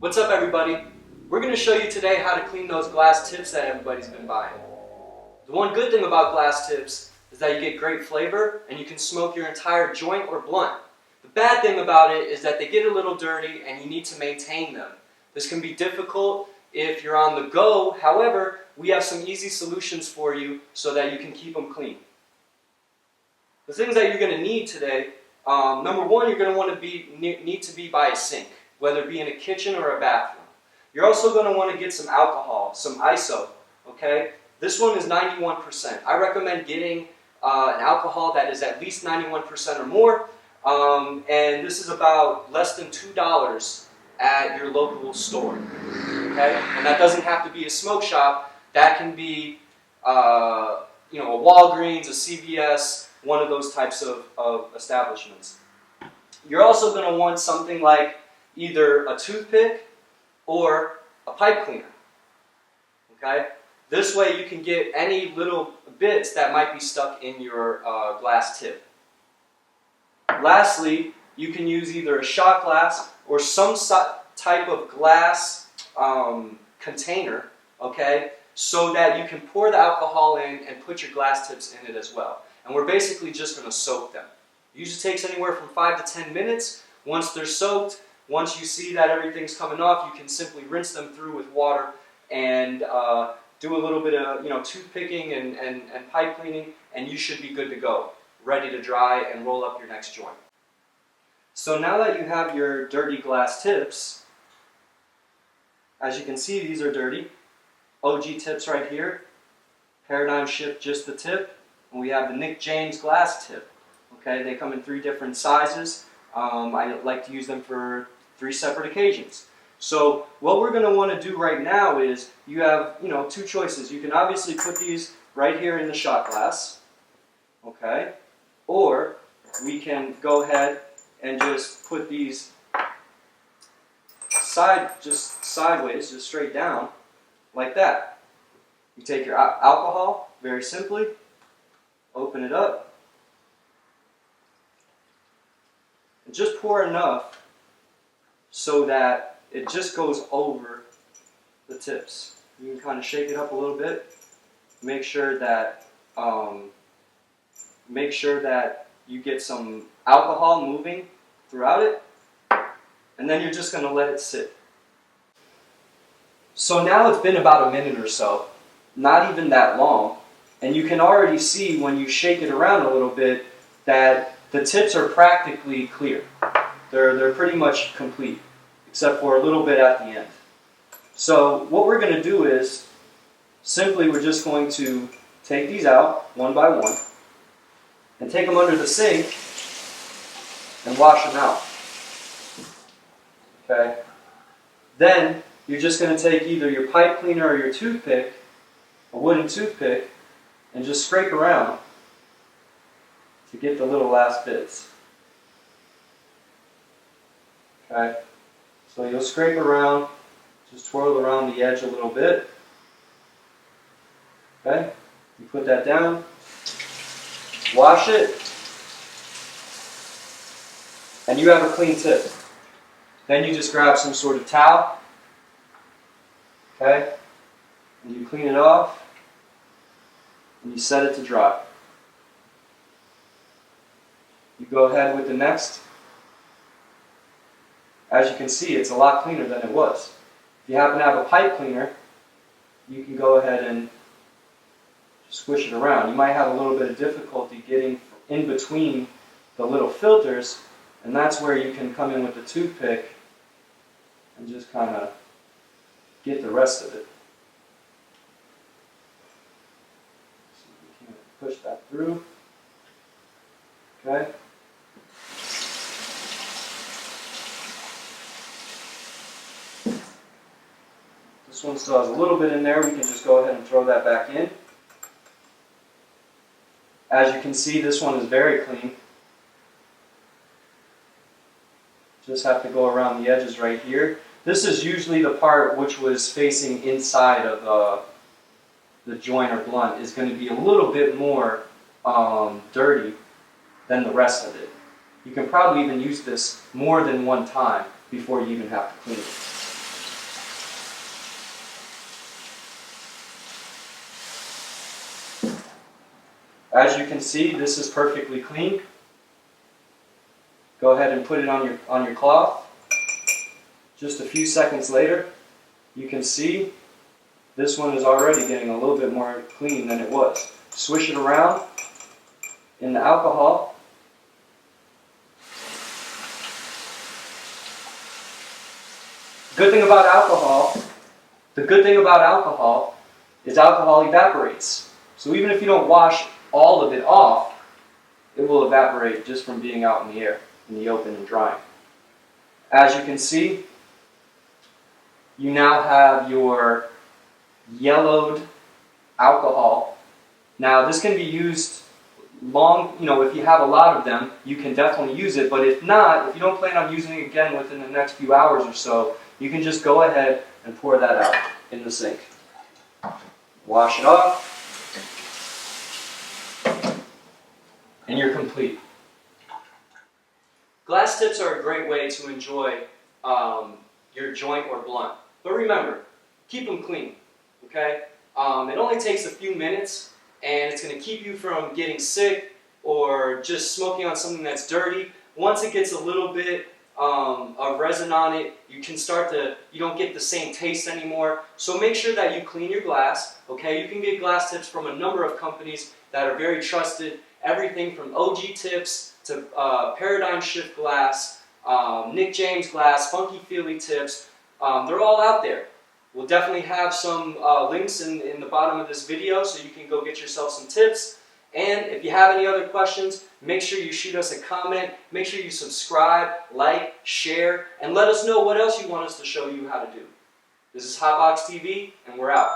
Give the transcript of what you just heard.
What's up, everybody? We're going to show you today how to clean those glass tips that everybody's been buying. The one good thing about glass tips is that you get great flavor and you can smoke your entire joint or blunt. The bad thing about it is that they get a little dirty and you need to maintain them. This can be difficult if you're on the go. However, we have some easy solutions for you so that you can keep them clean. The things that you're going to need today, number one, you're going to want to need to be by a sink, whether it be in a kitchen or a bathroom. You're also going to want to get some alcohol, some ISO, okay? This one is 91%. I recommend getting an alcohol that is at least 91% or more, and this is about less than $2 at your local store, okay? And that doesn't have to be a smoke shop. That can be, a Walgreens, a CVS, one of those types of establishments. You're also going to want something like either a toothpick or a pipe cleaner, okay? This way you can get any little bits that might be stuck in your glass tip. Lastly, you can use either a shot glass or some type of glass container, okay, so that you can pour the alcohol in and put your glass tips in it as well. And we're basically just going to soak them. It usually takes anywhere from 5 to 10 minutes. Once they're soaked, once you see that everything's coming off, you can simply rinse them through with water and do a little bit of toothpicking and pipe cleaning, and you should be good to go, ready to dry and roll up your next joint. So now that you have your dirty glass tips, as you can see, these are dirty. OG tips right here, Paradigm Shift just the tip, and we have the Nick James glass tip. Okay, they come in 3 different sizes. I like to use them for 3 separate occasions. So what we're going to want to do right now is you have 2 choices. You can obviously put these right here in the shot glass, okay, or we can go ahead and just put these sideways, just straight down, like that. You take your alcohol, very simply, open it up, and just pour enough so that it just goes over the tips. You can kind of shake it up a little bit, make sure that you get some alcohol moving throughout it, and then you're just going to let it sit. So now it's been about a minute or so, not even that long, and you can already see when you shake it around a little bit that the tips are practically clear. They're pretty much complete, except for a little bit at the end. So what we're going to do is, simply we're just going to take these out one by one, and take them under the sink, and wash them out. Okay? Then, you're just going to take either your pipe cleaner or your toothpick, a wooden toothpick, and just scrape around to get the little last bits. Okay? So you'll scrape around, just twirl around the edge a little bit. Okay? You put that down, wash it, and you have a clean tip. Then you just grab some sort of towel, okay, and you clean it off, and you set it to dry. You go ahead with the next. As you can see, it's a lot cleaner than it was. If you happen to have a pipe cleaner, you can go ahead and squish it around. You might have a little bit of difficulty getting in between the little filters, and that's where you can come in with the toothpick and just kind of get the rest of it. So we can push that through. Okay. This one still has a little bit in there. We can just go ahead and throw that back in. As you can see, this one is very clean. Just have to go around the edges right here. This is usually the part which was facing inside of the joint or blunt is going to be a little bit more dirty than the rest of it. You can probably even use this more than one time before you even have to clean it. As you can see, this is perfectly clean. Go ahead and put it on your cloth. Just a few seconds later, you can see this one is already getting a little bit more clean than it was. Swish it around in the alcohol. The good thing about alcohol is alcohol evaporates. So even if you don't wash all of it off, it will evaporate just from being out in the air, in the open and drying. As you can see, you now have your yellowed alcohol. Now this can be used if you have a lot of them, you can definitely use it, but if not, if you don't plan on using it again within the next few hours or so, you can just go ahead and pour that out in the sink. Wash it off, and you're complete. Glass tips are a great way to enjoy your joint or blunt. But remember, keep them clean, okay? It only takes a few minutes, and it's going to keep you from getting sick or just smoking on something that's dirty. Once it gets a little bit of resin on it, you don't get the same taste anymore. So make sure that you clean your glass, okay? You can get glass tips from a number of companies that are very trusted. Everything from OG Tips to Paradigm Shift Glass, Nick James Glass, Funky Feely Tips. They're all out there. We'll definitely have some links in the bottom of this video so you can go get yourself some tips. And if you have any other questions, make sure you shoot us a comment. Make sure you subscribe, like, share, and let us know what else you want us to show you how to do. This is HotBox TV, and we're out.